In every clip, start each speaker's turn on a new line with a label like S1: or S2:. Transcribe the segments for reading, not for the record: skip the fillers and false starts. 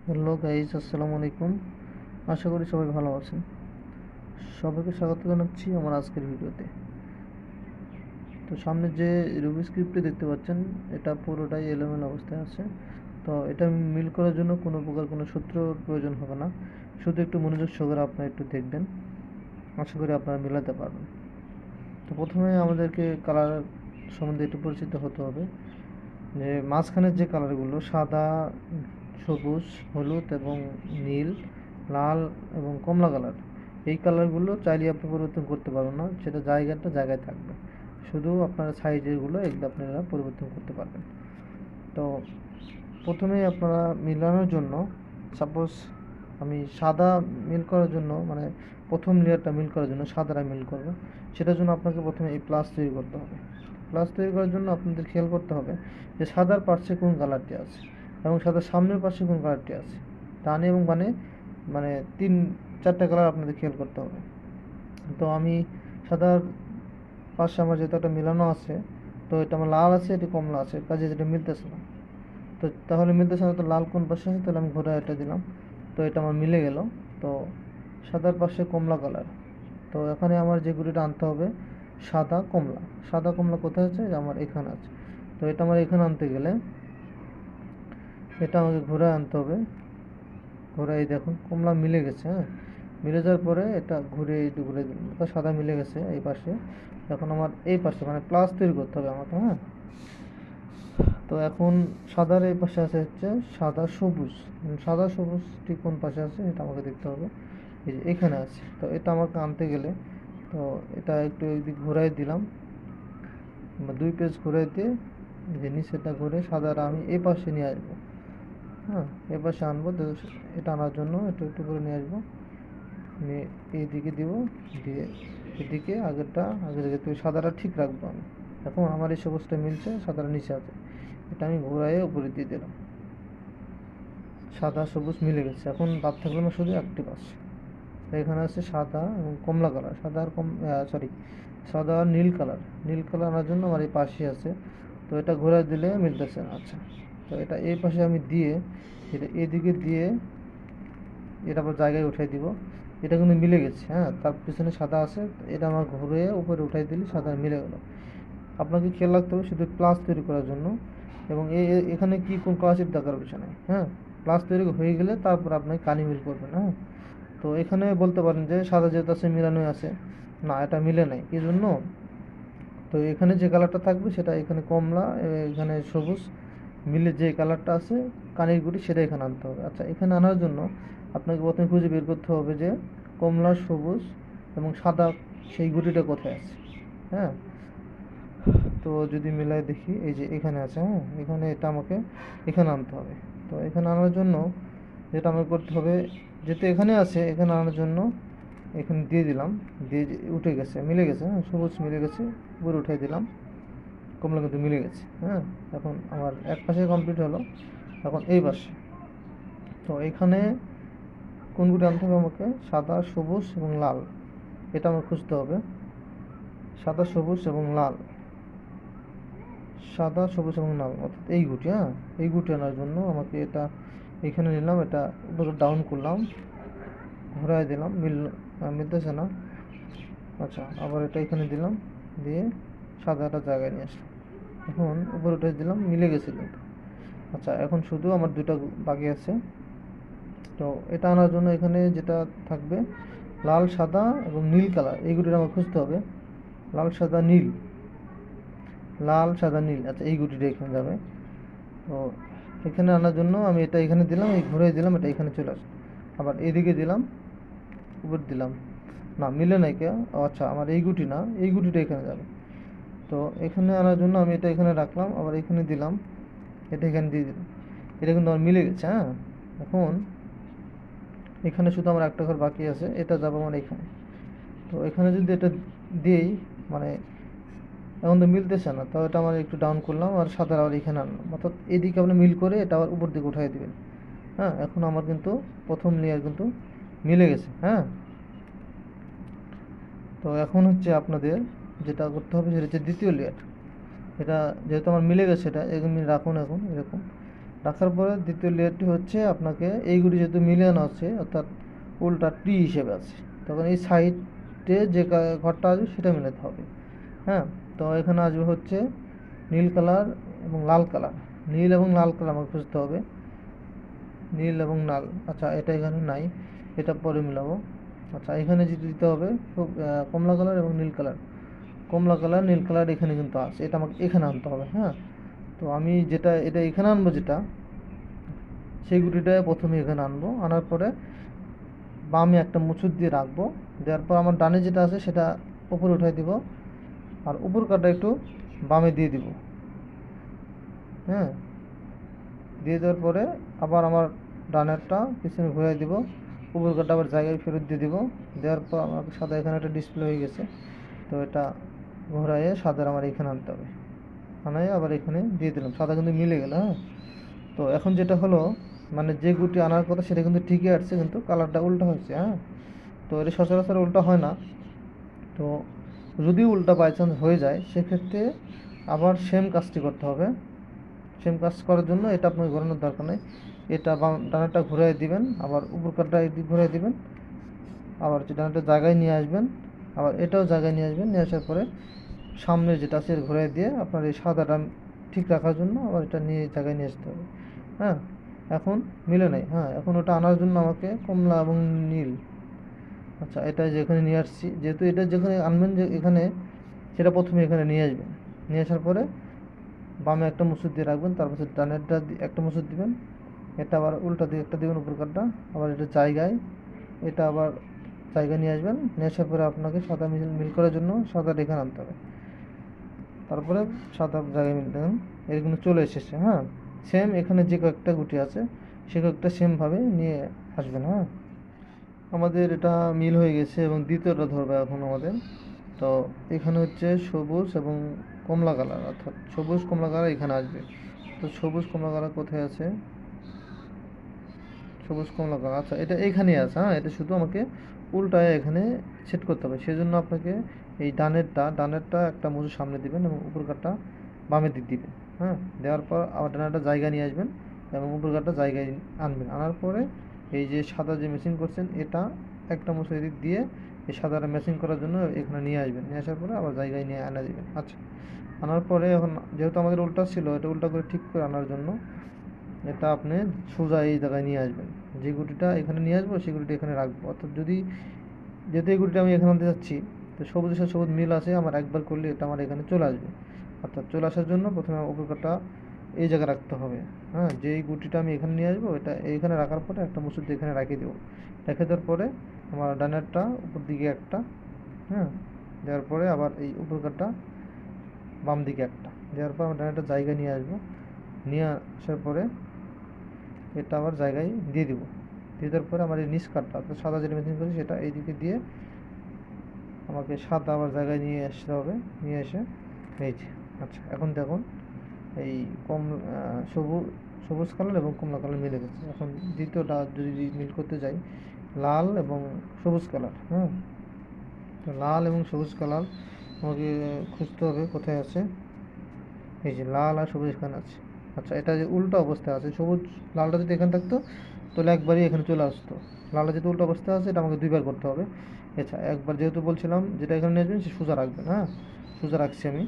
S1: Hello guys, আসসালামু আলাইকুম। আশা করি সবাই ভালো আছেন। সবাইকে স্বাগত জানাচ্ছি আমার আজকের ভিডিওতে। তো সামনে যে রুবি স্ক্রিপ্টটি দেখতে পাচ্ছেন, এটা পুরোটাই এলোমেলো অবস্থায় আছে। তো এটা মিল করার জন্য কোনো প্রকার কোনো সূত্রর প্রয়োজন হবে না, শুধু একটু মনোযোগ সহকারে আপনারা একটু দেখবেন। আশা করি আপনারা মিলাতে পারবেন। তো প্রথমে আমাদেরকে কালার সম্বন্ধে একটু পরিচিত হতে হবে। যে মাঝখানের যে কালারগুলো সাদা, সবুজ, হলুদ এবং নীল, লাল এবং কমলা কালার, এই কালারগুলো চাইলে আপনি পরিবর্তন করতে পারবেন না, সেটা জায়গাটা জায়গায় থাকবে। শুধু আপনার সাইজেরগুলো এগুলো আপনারা পরিবর্তন করতে পারবেন। তো প্রথমেই আপনারা মিলানোর জন্য, সাপোজ আমি সাদা মিল করার জন্য, মানে প্রথম লেয়ারটা মিল করার জন্য সাদাটা মিল করব, সেটার জন্য আপনাকে প্রথমে এই প্লাস তৈরি করতে হবে। প্লাস তৈরি করার জন্য আপনাদের খেয়াল করতে হবে যে সাদার পাশে কোন কালারটি আছে এবং সাদার সামনের পাশে কোন কালারটি আছে, ডানে এবং বামে, মানে তিন চারটে কালার আপনাদের খেয়াল করতে হবে। তো আমি সাদার পাশে আমার যেহেতু একটা মিলানো আছে, তো এটা আমার লাল আছে, এটি কমলা আছে, কাজে যেটা মিলতেছে না। তো তাহলে মিলতেছে না, তো লাল কোন পাশে আছে, তাহলে আমি ঘোরা এটা দিলাম। তো এটা আমার মিলে গেল। তো সাদার পাশে কমলা কালার, তো এখানে আমার যে গুটিটা আনতে হবে সাদা কমলা। সাদা কমলা কোথায় আছে? আমার এখানে আছে। তো এটা আমার এখানে আনতে গেলে এটা আমাকে ঘোরায় আনতে হবে। ঘোরাই দেখুন কমলা মিলে গেছে। হ্যাঁ, মিলে যাওয়ার পরে এটা ঘুরে একটু ঘুরে দিলাম, তো সাদা মিলে গেছে এই পাশে। এখন আমার এই পাশে মানে প্লাস তৈরি করতে হবে আমাকে। হ্যাঁ, তো এখন সাদার এই পাশে আছে হচ্ছে সাদা সবুজ। সাদা সবুজটি কোন পাশে আছে এটা আমাকে দেখতে হবে। এই যে এখানে আছে, তো এটা আমাকে আনতে গেলে, তো এটা একটু এদিক ঘুরাই দিলাম, দুই পেজ ঘুরাই দিয়ে এই যে নিচেটা ঘুরে সাদাটা আমি এই পাশে নিয়ে আসবো। হ্যাঁ, এই পাশে আনবো, তো এটা আনার জন্য একটু একটু করে নিয়ে আসবো, নিয়ে এইদিকে দিব, দিয়ে এদিকে আগের জায়গায় তো সাদাটা ঠিক রাখবো আমি। এখন আমার এই সবুজটা মিলছে, সাদাটা নিচে আছে, এটা আমি ঘোরাইয়ে উপরে দিয়ে দিলাম। সাদা সবুজ মিলে গেছে। এখন বাদ থাকলো না শুধু একটি পাশ। এখানে আছে সাদা এবং কমলা কালার, সাদা আর সরি, সাদা আর নীল কালার। নীল কালার আনার জন্য আমার এই পাশে আছে, তো এটা ঘোরা দিলে মিলতেছে না। আচ্ছা, তো এটা এই পাশে আমি দিয়ে, এটা এদিকে দিয়ে এটা আবার জায়গায় উঠাই দিব। এটা কিন্তু মিলে গেছে। হ্যাঁ, তার পিছনে সাদা আছে, এটা আমার ঘুরে উপরে উঠাই দিলে সাদা মিলে গেল। আপনাকে খেয়াল রাখতে হবে শুধু প্লাস তৈরি করার জন্য, এবং এখানে কি কোন ক্লাসের দরকার বিষয় নেই। হ্যাঁ, প্লাস তৈরি হয়ে গেলে তারপর আপনাকে কালি মিল করবেন। হ্যাঁ, তো এখানে বলতে পারেন যে সাদা যেহেতু আছে মিলানোই আছে, না এটা মিলে নাই এই জন্য। তো এখানে যে কালারটা থাকবে সেটা এখানে কমলা, এখানে সবুজ, মিলে যে কালারটা আছে কানের গুটি সেটা এখানে আনতে হবে। আচ্ছা, এখানে আনার জন্য আপনাকে প্রথমে খুঁজে বের করতে হবে যে কমলা, সবুজ এবং সাদা সেই গুটিটা কোথায় আছে। হ্যাঁ, তো যদি মিলাই দেখি এই যে এখানে আছে। হ্যাঁ, এখানে এটা আমাকে এখানে আনতে হবে। তো এখানে আনার জন্য যেটা আমাকে করতে হবে, যেহেতু এখানে আছে, এখানে আনার জন্য এখানে দিয়ে দিলাম, দিয়ে উঠে গেছে, মিলে গেছে। হ্যাঁ, সবুজ মিলে গেছে, উপরে উঠিয়ে দিলাম, কমলা কিন্তু মিলে গেছে। হ্যাঁ, এখন আমার এক পাশে কমপ্লিট হলো। এখন এই পাশে, তো এখানে কোনগুলো আনতে হবে আমাকে? সাদা, সবুজ এবং লাল, এটা আমার খুঁজতে হবে। সাদা, সবুজ এবং লাল, সাদা সবুজ এবং লাল, অর্থাৎ এই গুটি। হ্যাঁ, এই গুটি আনার জন্য আমাকে এটা এখানে নিলাম, এটা উপরে ডাউন করলাম, ঘোরায় দিলাম, মিলতেছে না। আচ্ছা, আবার এটা এখানে দিলাম, দিয়ে সাদাটা জায়গায় নিয়ে আসলাম। এখন উপরে উঠে দিলাম, মিলে গেছে কিন্তু। আচ্ছা, এখন শুধু আমার দুটা বাকি আছে। তো এটা আনার জন্য এখানে যেটা থাকবে লাল, সাদা এবং নীল কালার, এইগুলির আমার খুঁজতে হবে। লাল, সাদা, নীল, লাল, সাদা, নীল। আচ্ছা, এই গুটিটা এখানে যাবে। তো এখানে আনার জন্য আমি এটা এখানে দিলাম, এই ঘুরে দিলাম, এটা এখানে চলে আসে। আবার এইদিকে দিলাম, উপর দিলাম, না মিলে নাই কে। আচ্ছা, আমার এই গুটি না, এই গুটিটা এখানে যাবে। তো এখানে আনার জন্য আমি এটা এখানে রাখলাম, আবার এখানে দিলাম, এটা এখানে দিয়ে দিলাম, এটা কিন্তু আমার মিলে গেছে। হ্যাঁ, এখন এখানে শুধু আমার একটা ঘর বাকি আছে, এটা যাবো আমার এখানে। তো এখানে যদি এটা দিই, মানে এখন তো মিলতেছে না, তো এটা আমার একটু ডাউন করলাম আর সাদা আবার এখানে আনলাম, অর্থাৎ এদিকে আপনি মিল করে এটা আবার উপর দিকে উঠাই দেবেন। হ্যাঁ, এখন আমার কিন্তু প্রথম লেয়ার কিন্তু মিলে গেছে। হ্যাঁ, তো এখন হচ্ছে আপনাদের যেটা করতে হবে সেটা হচ্ছে দ্বিতীয় লেয়ার। এটা যেহেতু আমার মিলে গেছে, এটা এরকম রাখুন, এখন এরকম রাখার পরে দ্বিতীয় লেয়ারটি হচ্ছে আপনাকে এইগুলি যেহেতু মিলানো আছে অর্থাৎ উল্টা টি হিসেবে আছে, তখন এই সাইডে যে ঘরটা আসবে সেটা মেলাতে হবে। হ্যাঁ, তো এখানে আসবে হচ্ছে নীল কালার এবং লাল কালার। নীল এবং লাল কালার আমাকে খুঁজতে হবে, নীল এবং লাল। আচ্ছা, এটা এখানে নাই, এটা পরে মিলাবো। আচ্ছা, এখানে যেটা দিতে হবে খুব কমলা কালার এবং নীল কালার। কমলা কালার নীল কালার এখানে কিন্তু আছে, এটা আমাকে এখানে আনতে হবে। হ্যাঁ, তো আমি যেটা এটা এখানে আনবো, যেটা সেই গুটিটা প্রথমে এখানে আনবো, আনার পরে বামে একটা মুচুর দিয়ে রাখবো। দেওয়ার পর আমার ডানে যেটা আছে সেটা উপরে উঠাই দিব, আর উপর কাটা একটু বামে দিয়ে দিব। হ্যাঁ, দিয়ে দেওয়ার পরে আবার আমার ডানেরটা পিছনে ঘুরাই দিব, উপর কাটা আবার জায়গায় ফেরত দিয়ে দিব। দেওয়ার পর আমার সাদা এখানে একটা ডিসপ্লে হয়ে গেছে, তো এটা ঘোরাইয়ে সাদার আমার এখানে আনতে হবে। আনাই আবার এখানে দিয়ে দিলাম, সাদা কিন্তু মিলে গেল। হ্যাঁ, তো এখন যেটা হলো, মানে যে গুটি আনার কথা সেটা কিন্তু ঠিকই আসছে, কিন্তু কালারটা উল্টো হয়েছে। হ্যাঁ, তো এটা সচরাচর উল্টা হয় না। তো যদি উল্টা বাই চান্স হয়ে যায় সেক্ষেত্রে আবার সেম কাজটি করতে হবে। সেম কাজ করার জন্য এটা আপনাকে ঘোরানোর দরকার নেই, এটা ডানাটা ঘুরাই দিবেন, আবার উপর কাটটা এদিক ঘুরাই দিবেন, আবার ডানাটা জায়গায় নিয়ে আসবেন, আবার এটাও জায়গায় নিয়ে আসবেন। নিয়ে আসার পরে সামনে যেটা আছে ঘুরাই দিয়ে আপনার এই সাদাটা ঠিক রাখার জন্য আবার এটা নিয়ে জায়গায় নিয়ে আসতে হবে। হ্যাঁ, এখন মিলে নাই। হ্যাঁ, এখন ওটা আনার জন্য আমাকে কমলা এবং নীল, আচ্ছা এটা যেখানে নিয়ে আসছি, যেহেতু এটা যেখানে আনবেন যে এখানে, সেটা প্রথমে এখানে নিয়ে আসবেন। নিয়ে আসার পরে বামে একটা মুসুর দিয়ে রাখবেন, তারপর ডানেরটা একটা মুসুর দিবেন, এটা আবার উল্টা দিয়ে একটা দেবেন উপর কাটটা, আবার এটা জায়গায়, এটা আবার জায়গায় নিয়ে আসবেন। নিয়ে আসার পরে আপনাকে সাদা মিল করার জন্য সাদা রেখা আনতে হবে, তারপরে সাদা জায়গায় মিল দেবেন। এরকম চলে এসেছে। হ্যাঁ, সেম এখানে যে কয়েকটা গুটি আছে সে কয়েকটা সেমভাবে নিয়ে আসবেন। হ্যাঁ, আমাদের এটা মিল হয়ে গেছে এবং দ্বিতীয়টা ধরবে এখন আমাদের। তো এখানে হচ্ছে সবুজ এবং কমলা কালার, অর্থাৎ সবুজ কমলা কালার এখানে আসবে। তো সবুজ কমলা কালার কোথায় আছে? সবুজ কমলা কালার, আচ্ছা এটা এখানেই আছে। হ্যাঁ, এটা শুধু আমাকে উল্টায় এখানে সেট করতে হবে। সেজন্য আপনাকে এই ডানেরটা একটা মুজু সামনে দিবেন এবং উপর কাটটা বামে দিক দিবেন। হ্যাঁ, দেওয়ার পর আবার ডানাটা জায়গা নিয়ে আসবেন এবং উপর কাটটা জায়গায় আনবেন। আনার পরে এই যে সাদা যে মেশিন করছেন এটা একটা মুছে এদিক দিয়ে এই সাদাটা ম্যাচিং করার জন্য এখানে নিয়ে আসবেন। নিয়ে আসার পরে আবার জায়গায় নিয়ে আনা দিবেন। আচ্ছা, আনার পরে এখন যেহেতু আমাদের উল্টা ছিল, এটা উল্টা করে ঠিক করে আনার জন্য এটা আপনি সোজা এই জায়গায় নিয়ে আসবেন। যে গুটিটা এখানে নিয়ে আসবো সেই গুটিটা এখানে রাখবো, অর্থাৎ যেহেতু এই গুটিটা আমি এখানে আনতে যাচ্ছি, তো সবুজের সাথে সবুজ মিল আছে, আমার একবার করলে এটা আমার এখানে চলে আসবে। অর্থাৎ চলে আসার জন্য প্রথমে উপরকারটা এই জায়গায় রাখতে হবে। হ্যাঁ, যেই গুটিটা আমি এখানে নিয়ে আসবো এটা এইখানে রাখার পরে একটা মুসুর দিয়ে এখানে রেখে দেবো। রেখে দেওয়ার পরে আমার ডানেরটা উপর দিকে একটা, হ্যাঁ, দেওয়ার পরে আবার এই উপরকারটা বাম দিকে একটা, দেওয়ার পর আমার ডানেরটা জায়গায় নিয়ে আসবো। নিয়ে আসার পরে এটা আবার জায়গায় দিয়ে দিব। দিয়ে দেওয়ার পরে আমার এই নিচ কাটটা, অর্থাৎ সাদা যেটা মেশিন করেছি সেটা এইদিকে দিয়ে আমাকে সাদা আবার জায়গায় নিয়ে আসতে হবে। নিয়ে এসে এই যে, আচ্ছা এখন দেখুন এই সবুজ সবুজ কালার এবং কমলা কালার মিলে গেছে। এখন দ্বিতীয়টা যদি মিল করতে যাই, লাল এবং সবুজ কালার। হ্যাঁ, তো লাল এবং সবুজ কালার আমাকে খুঁজতে হবে কোথায় আছে। এই যে লাল আর সবুজ এখানে আছে। আচ্ছা, এটা যে উল্টো অবস্থায় আছে, সবুজ লালটা যদি এখানে থাকতো তাহলে একবারই এখানে চলে আসতো। লালটা যেহেতু উল্টো অবস্থায় আছে এটা আমাকে দুইবার করতে হবে। আচ্ছা, একবার যেহেতু বলছিলাম যেটা এখানে নিয়ে আসবেন সে সোজা রাখবেন। হ্যাঁ, সোজা রাখছি আমি।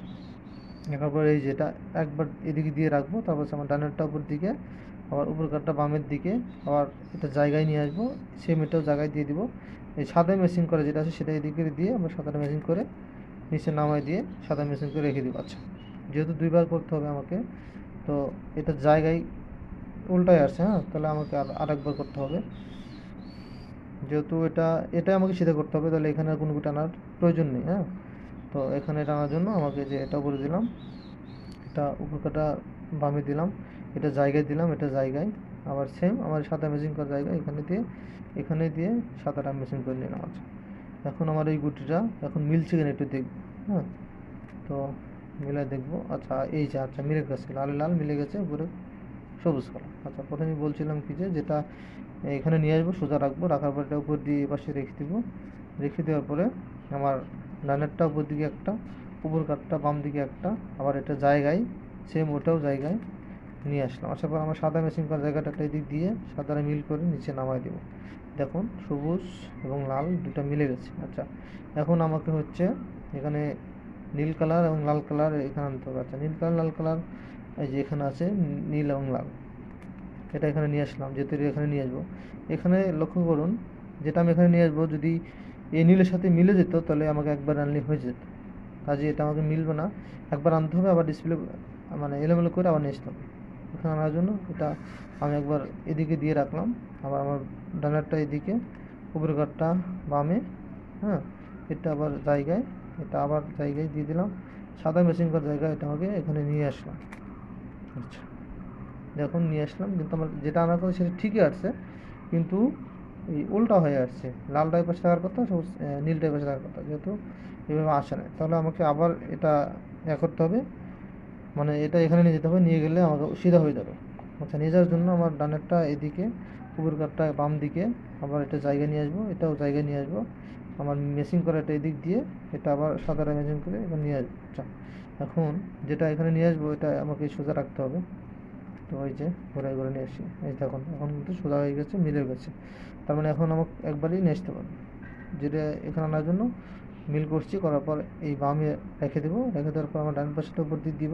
S1: এরপর এই যেটা একবার এদিকে দিয়ে রাখবো, তারপর আমার ডানেরটা উপর দিকে, আবার উপর কাটটা বামের দিকে, আবার এটা জায়গায় নিয়ে আসবো, সেম এটাও জায়গায় দিয়ে দিব। এই সাদা মেশিন করে যেটা আছে সেটা এদিকে দিয়ে আমরা সাদাটা মেশিন করে নিচে নামাই দিয়ে সাদা মেশিন করে রেখে দিব। আচ্ছা, যেহেতু দুইবার করতে হবে আমাকে, তো এটা জায়গায় উল্টায় আসছে। হ্যাঁ, তাহলে আমাকে আরেকবার করতে হবে। যেহেতু এটা আমাকে সিধা করতে হবে, তাহলে এখানে আর কোনো টানার প্রয়োজন নেই। হ্যাঁ, তো এখানে টানার জন্য আমাকে যে এটা করে দিলাম, এটা উপর কাটা বামে দিলাম, এটা জায়গায় দিলাম, এটা জায়গায় আবার সেম আমার সাদা মেশিন করা জায়গা এখানে দিয়ে সাদাটা মেশিন করে নিলাম। আচ্ছা, এখন আমার এই গুটিটা এখন মিলছে কিনা একটু দেখব। হ্যাঁ, তো মিলে দেখবো। আচ্ছা, এই যে, আচ্ছা মিলে গেছে, লাল লাল মিলে গেছে, উপরে সবুজ কালার। আচ্ছা, প্রথমে বলছিলাম কি যে যেটা এখানে নিয়ে আসবো, সোজা রাখবো, রাখার পর এটা উপর দিয়ে এপাশে রেখে দেবো। রেখে দেওয়ার পরে আমার ডানেরটা উপর দিকে একটা, উপর কাঠটা বাম দিকে একটা, আবার এটা জায়গায় সেম ওটাও জায়গায়। নিয়ে আসলাম। আসার পর আমার সাদা মেশিন করা জায়গাটা এদিক দিয়ে সাদাটা মিল করে নিচে নামাই দেবো। দেখুন সবুজ এবং লাল দুটো মিলে গেছে। আচ্ছা, এখন আমাকে হচ্ছে এখানে নীল কালার এবং লাল কালার এখানে আনতে হবে। আচ্ছা, নীল কালার লাল কালার এই যে এখানে আছে নীল এবং লাল, এটা এখানে নিয়ে আসলাম। যেহেতু এখানে নিয়ে আসবো, এখানে লক্ষ্য করুন যেটা আমি এখানে নিয়ে আসবো যদি এই নীলের সাথে মিলে যেত তাহলে আমাকে একবার আনলে হয়ে যেত। কাজে এটা আমাকে মিলবে না, একবার আনতে হবে, আবার ডিসপ্লে মানে এলোমেলো করে আবার নিয়ে আসতে হবে। এখানে আনার জন্য এটা আমি একবার এদিকে দিয়ে রাখলাম, আবার আমার ডানারটা এদিকে, উপরের কাঠটা বামে, হ্যাঁ, এটা আবার জায়গায়, এটা আবার জায়গায় দিয়ে দিলাম। সাদা মেশিন করার জায়গায় এটা আমাকে এখানে নিয়ে আসলাম। আচ্ছা, দেখুন নিয়ে আসলাম, কিন্তু আমার যেটা আনার কথা সেটা ঠিকই আসছে, কিন্তু এই উল্টা হয়ে আসছে। লালটাই পাশে থাকার কথা, সবুজ নীলটাই পাশে থাকার কথা, যেহেতু এভাবে আসে না, তাহলে আমাকে আবার এটা করতে হবে, মানে এটা এখানে নিয়ে যেতে হবে, নিয়ে গেলে আমাকে সিধা হয়ে যাবে। আচ্ছা, নিয়ে যাওয়ার জন্য আমার ডানেরটা এদিকে, উপর কাঠটা বাম দিকে, আবার এটা জায়গায় নিয়ে আসবো, এটাও জায়গায় নিয়ে আসবো। আমার মেশিন করা এটা এদিক দিয়ে, এটা আবার সাদাটা মেশিন করে এখানে নিয়ে আসবো। আচ্ছা, এখন যেটা এখানে নিয়ে আসবো এটা আমাকে সোজা রাখতে হবে। তো ওই যে ঘোরায় ঘুরে নিয়ে আসি, এই দেখুন এখন কিন্তু সোজা হয়ে গেছে, মিলে গেছে। তার মানে এখন আমাকে একবারই নিয়ে আসতে পারবে। যেটা এখানে আনার জন্য মিল করছি, করার পর এই বামে রেখে দেবো, রেখে দেওয়ার পর আমার ডান পাশেটা উপর দিয়ে দিব,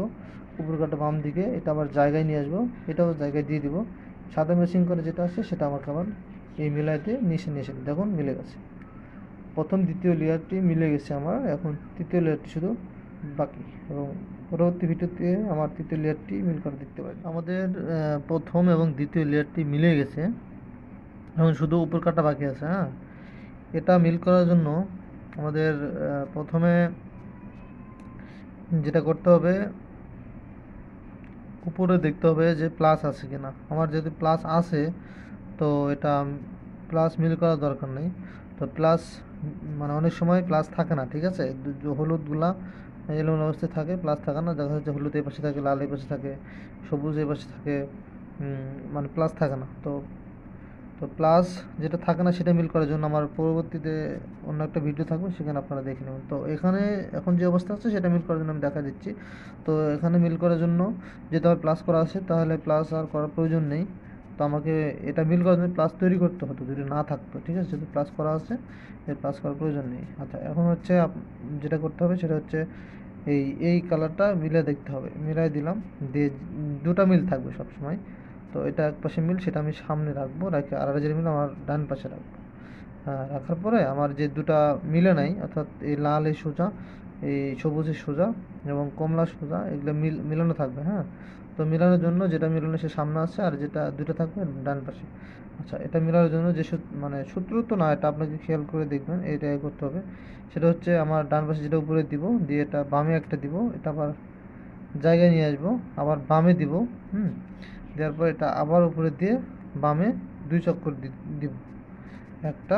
S1: উপর কাটা বাম দিকে, এটা আবার জায়গায় নিয়ে আসবো, এটাও জায়গায় দিয়ে দিব। সাদা মেশিন করে যেটা আছে সেটা আমাকে আবার এই মিলাইতে নিচে নিয়ে এসে দেখুন মিলে গেছে। প্রথম দ্বিতীয় লেয়ারটি মিলে গেছে আমার, এখন তৃতীয় লেয়ারটি শুধু বাকি, এবং পরবর্তী ভিডিওতে আমার তৃতীয় লেয়ারটি মিল করে দেখতে পারি। আমাদের প্রথম এবং দ্বিতীয় লেয়ারটি মিলে গেছে, এখন শুধু উপর কাটা বাকি আছে। হ্যাঁ, এটা মিল করার জন্য আমাদের প্রথমে যেটা করতে হবে, উপরে দেখতে হবে যে প্লাস আছে কিনা। আমার যদি প্লাস আসে তো এটা প্লাস মিল করার দরকার নেই। তো প্লাস মানে অনেক সময় প্লাস থাকে না, ঠিক আছে, হলুদগুলা এলোমেলো অবস্থায় থাকে, প্লাস থাকে না, দেখা যাচ্ছে হলুদ এই পাশে থাকে, লাল এই পাশে থাকে, সবুজ এই পাশে থাকে, মানে প্লাস থাকে না। তো তো প্লাস যেটা থাকে না সেটা মিল করার জন্য আমার পরবর্তীতে অন্য একটা ভিডিও থাকবে, সেখানে আপনারা দেখে নেবেন। তো এখানে এখন যে অবস্থা আছে সেটা মিল করার জন্য আমি দেখা দিচ্ছি। তো এখানে মিল করার জন্য যেটা প্লাস করা আছে, তাহলে প্লাস আর করার প্রয়োজন নেই। তো আমাকে এটা মিল করার জন্য প্লাস তৈরি করতে হতো যদি না থাকতো, ঠিক আছে, যেহেতু প্লাস করা আছে এর প্লাস করার প্রয়োজন নেই। আচ্ছা, এখন হচ্ছে যেটা করতে হবে সেটা হচ্ছে এই কালারটা মিলে দেখতে হবে, মিলাই দিলাম, দিয়ে দুটা মিল থাকবে সব সময়। তো এটা এক পাশে মিল, সেটা আমি সামনে রাখবো, রেখে আর যে মিল আমার ডান পাশে রাখবো। হ্যাঁ, রাখার পরে আমার যে দুটা মিলে নাই, অর্থাৎ এই লাল এই সোজা, এই সবুজের সোজা এবং কমলা সোজা, এগুলো মিলানো থাকবে। হ্যাঁ, তো মিলানোর জন্য যেটা মিলানো সে সামনে আছে, আর যেটা দুটো থাকবে ডান পাশে। আচ্ছা, এটা মেলানোর জন্য যে মানে সূত্র তো না, এটা আপনাকে খেয়াল করে দেখবেন, এটাই করতে হবে। সেটা হচ্ছে আমার ডান পাশে যেটা উপরে দিব, দিয়ে এটা বামে একটা দিব, এটা আবার জায়গায় নিয়ে আসবো, আবার বামে দিব। হুম, দেওয়ার পর এটা আবার উপরে দিয়ে বামে দুই চক্কর দিব, একটা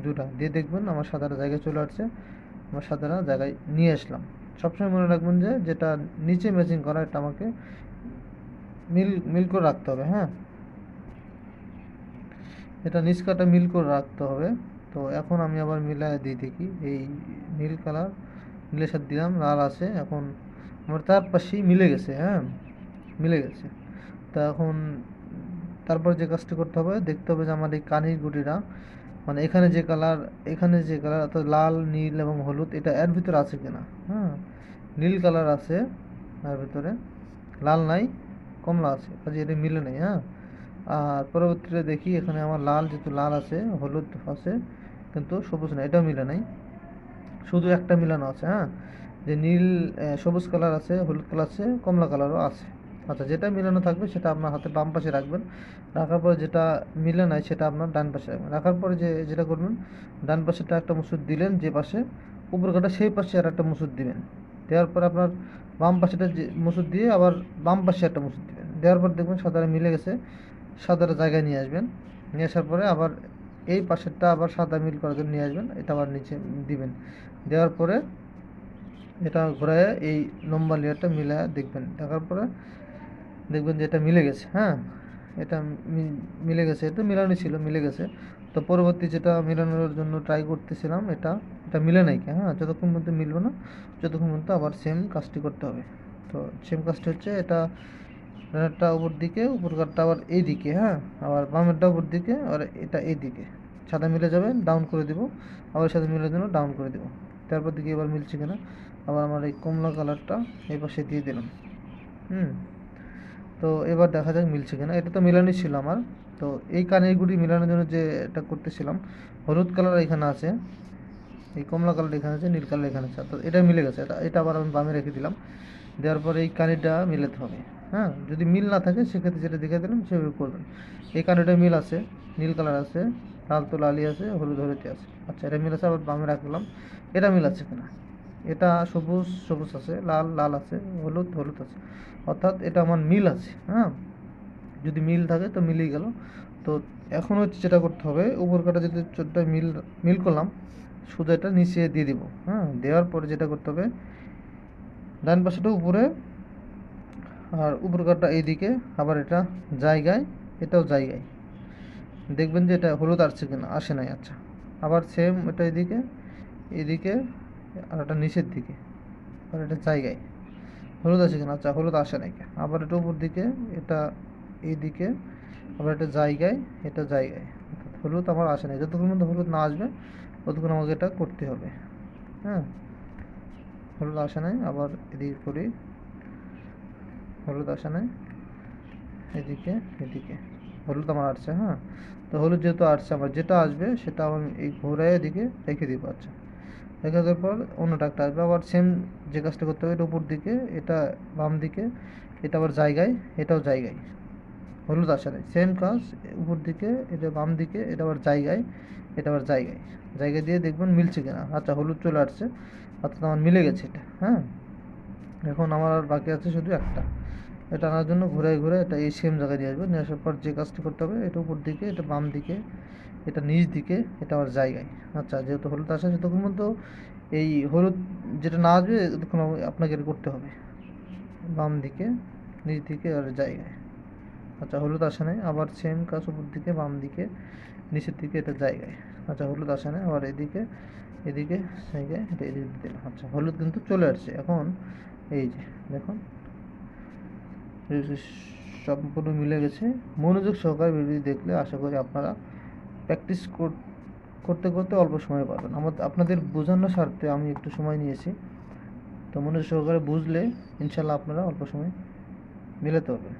S1: দুটা দিয়ে দেখবেন আমার সাদাটা জায়গায় চলে আসছে, আমার সাদাটা জায়গায় নিয়ে আসলাম। সবসময় মনে রাখবেন যে যেটা নিচে ম্যাচিং করা এটা আমাকে মিল মিল করে রাখতে হবে। হ্যাঁ, এটা নিচ কাটা মিল করে রাখতে হবে। তো এখন আমি আবার মিলায় দিই দেখি, এই নীল কালার নীলের সাথে দিলাম, লাল আছে, এখন আমার তার পাশেই মিলে গেছে। হ্যাঁ, মিলে গেছে। তা এখন তারপর যে কাজটি করতে হবে, দেখতে হবে যে আমার এই কানের গুটিটা, মানে এখানে যে কালার অর্থাৎ লাল নীল এবং হলুদ, এটা এর ভিতরে আছে কিনা। হ্যাঁ, নীল কালার আছে এর ভিতরে, লাল নাই, কমলা আছে, কাজে এটা মিলে নেই। হ্যাঁ, আর পরবর্তীতে দেখি এখানে আমার লাল, যেহেতু লাল আছে, হলুদ আছে, কিন্তু সবুজ না, এটাও মিলে নাই, শুধু একটা মিলানো আছে। হ্যাঁ, যে নীল সবুজ কালার আছে, হলুদ কালার আছে, কমলা কালারও আছে। আচ্ছা, যেটা মিলানো থাকবে সেটা আপনার হাতে বাম পাশে রাখবেন, রাখার পরে যেটা মিলে নাই সেটা আপনার ডান পাশে রাখবেন। রাখার পরে যেটা করবেন, ডান পাশেটা একটা মুসুর দিলেন, যে পাশে উপর কাটা সেই পাশে আর একটা মুসুর দিবেন। দেওয়ার পর আপনার বাম পাশেটা যে মুসুর দিয়ে আবার বাম পাশে একটা মুসুর দিবেন, দেওয়ার পর দেখবেন সাদাটা মিলে গেছে। সাদাটা জায়গায় নিয়ে আসবেন, নিয়ে আসার পরে আবার এই পাশেরটা আবার সাদা মিল করার জন্য নিয়ে আসবেন, এটা আবার নিচে দিবেন। দেওয়ার পরে এটা ঘোরায় এই লম্বা লেয়ারটা মিলায় দেখবেন, দেখার পরে দেখবেন যে এটা মিলে গেছে। হ্যাঁ, এটা মিলে গেছে, এটা মিলানো ছিল, মিলে গেছে। তো পরবর্তী যেটা মিলানোর জন্য ট্রাই করতেছিলাম, এটা এটা মিলে নাই কে। হ্যাঁ, যতক্ষণ পর্যন্ত মিলবে না ততক্ষণ পর্যন্ত আবার সেম কাজটি করতে হবে। তো সেম কাজটি হচ্ছে এটা ডানেরটা উপর দিকে, উপরকারটা আবার এই দিকে, হ্যাঁ, আবার বামেরটা উপর দিকে, আর এটা এই দিকে সাথে মিলে যাবে, ডাউন করে দিব, আবার সাথে মিলে জন্য ডাউন করে দিব। তারপর দিকে এবার মিলছে কিনা, আবার আমার এই কমলা কালারটা এই পাশে দিয়ে দিলাম। তো এবার দেখা যাক মিলছে কিনা। এটা তো মেলানোই ছিল আমার। তো এই কানের গুড়ি মেলানোর জন্য যে এটা করতেছিলাম, হলুদ কালার এখানে আছে, এই কমলা কালার এখানে আছে, নীল কালার এখানে আছে, তো এটা মিলে গেছে। এটা আবার আমি বামে রেখে দিলাম। দেওয়ার পরে এই কানিটা মিলাতে হবে। হ্যাঁ, যদি মিল না থাকে সেক্ষেত্রে যেটা দেখে দিলাম সেভাবে করবেন। এই কানিটা মিল আছে, নীল কালার আছে, লাল তো লালই আছে, হলুদ হলুদই আছে। আচ্ছা, এটা মিল আছে, আবার বামে রাখলাম। এটা মিল আছে কিনা, এটা সবুজ সবুজ আছে, লাল লাল আছে, হলুদ হলুদ আছে, অর্থাৎ এটা আমার মিল আছে। হ্যাঁ, যদি মিল থাকে তো মিলেই গেল। তো এখন হচ্ছে যেটা করতে হবে, উপর কাটা যদি চোরটা মিল মিল করলাম, সোজা এটা নিচে দিয়ে দিব। হ্যাঁ, দেওয়ার পরে যেটা করতে হবে, ডান পাশেটা উপরে আর উপর কাটা এইদিকে, আবার এটা জায়গায়, এটাও জায়গায়। দেখবেন যে এটা হলুদ আসছে কিনা, আসে নাই। আচ্ছা, আবার সেম এটা এদিকে, এদিকে, আর এটা নিচের দিকে, আর এটা জায়গায় হলুদ আছে কিনা। আচ্ছা, হলুদ আসে নাই। আবার এটা উপর দিকে, এটা এইদিকে, আবার এটা জায়গায়, এটা জায়গায়, অর্থাৎ হলুদ আমার আসে নাই। যতক্ষণ মধ্যে হলুদ না আসবে ততক্ষণ আমাকে এটা করতে হবে। হ্যাঁ, হলুদ আসে নাই, আবার এদিকে করি, হলুদ আসে নাই, এদিকে এদিকে হলুদ আমার আসছে। হ্যাঁ, তো হলুদ যেহেতু আসছে, আমার যেটা আসবে সেটা আমি এই ঘোরায় এদিকে রেখে দিব। আচ্ছা, রেখে দেওয়ার পর অন্যটা একটা আসবে, আবার সেম যে কাজটা করতে হবে, এটা উপর দিকে, এটা বাম দিকে, এটা আবার জায়গায়, এটাও জায়গায়, হলুদ আসে নাই। সেম কাজ, উপর দিকে, এটা বাম দিকে, এটা আবার জায়গায়, এটা আবার জায়গায়, জায়গায় দিয়ে দেখবেন মিলছে কিনা। আচ্ছা, হলুদ চলে আসছে, অর্থাৎ আমার মিলে গেছে এটা। হ্যাঁ, এখন আমার আর বাকি আছে শুধু একটা। এটা আনার জন্য ঘুরায় ঘুরে এটা এই সেম জায়গায় নিয়ে আসবে। নিয়ে আসার পর যে কাজটি করতে হবে, এটা উপর দিকে, এটা বাম দিকে, এটা নিচ দিকে, এটা আবার জায়গায়। আচ্ছা, যেহেতু হলুদ আসে ততক্ষণ মতো এই হলুদ যেটা না আসবে ততক্ষণ আপনাকে এটা করতে হবে, বাম দিকে, নিচ দিকে, আর জায়গায়। আচ্ছা, হলুদ আসে নাই, আবার সেম কাজ, উপর দিকে, বাম দিকে, নিচের দিকে, এটা জায়গায়। আচ্ছা, হলুদ আসে নাই, আবার এদিকে, এদিকে, জায়গায়, এটা এদিকে দিলাম। আচ্ছা, হলুদ কিন্তু চলে আসছে। এখন এই যে দেখুন, সম্পূর্ণ মিলে গেছে। মনোযোগ সহকারে ভিডিওটি দেখলে আশা করি আপনারা প্র্যাকটিস করতে করতে অল্প সময় পাবেন। আপনাদের বোঝানোর স্বার্থে আমি একটু সময় নিয়েছি। তো মনোযোগ সহকারে বুঝলে ইনশাল্লাহ আপনারা অল্প সময় মিলাতে পারবেন।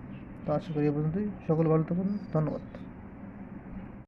S1: তো আশা করি এ পর্যন্তই। সকলে ভালো থাকুন, ধন্যবাদ।